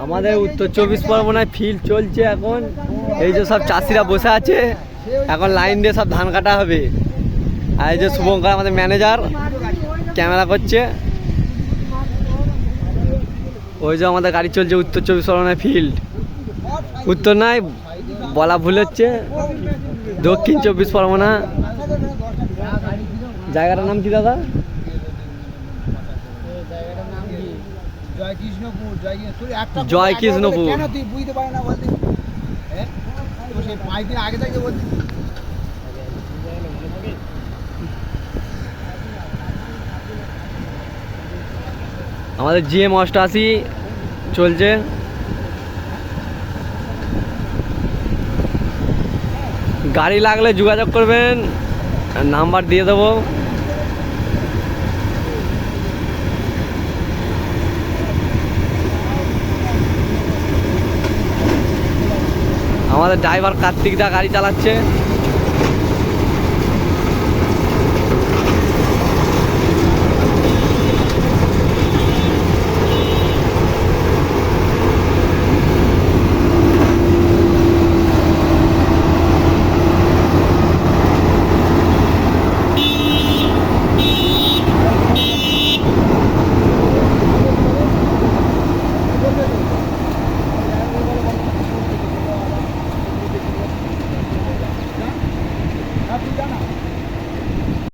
আমাদের উত্তর 24 পরগনায় ফিল্ড চলছে এখন। এই যে সব চাষিরা বসে আছে, এখন লাইন দিয়ে সব ধান কাটা হবে। আর এই যে শুভঙ্কর আমাদের ম্যানেজার ক্যামেরা করছে। ওই যে আমাদের গাড়ি চলছে উত্তর 24 পরগনায় ফিল্ড। উত্তর নয়, বলা ভুল হচ্ছে, দক্ষিণ 24 পরগনা। জায়গাটার নাম কি দাদা? জয়কৃষ্ণপুর। আমাদের GM 88 চলছে। গাড়ি লাগলে যোগাযোগ করবেন, নাম্বার দিয়ে দেবো। আমাদের ড্রাইভার কার্তিক দা গাড়ি চালাচ্ছে।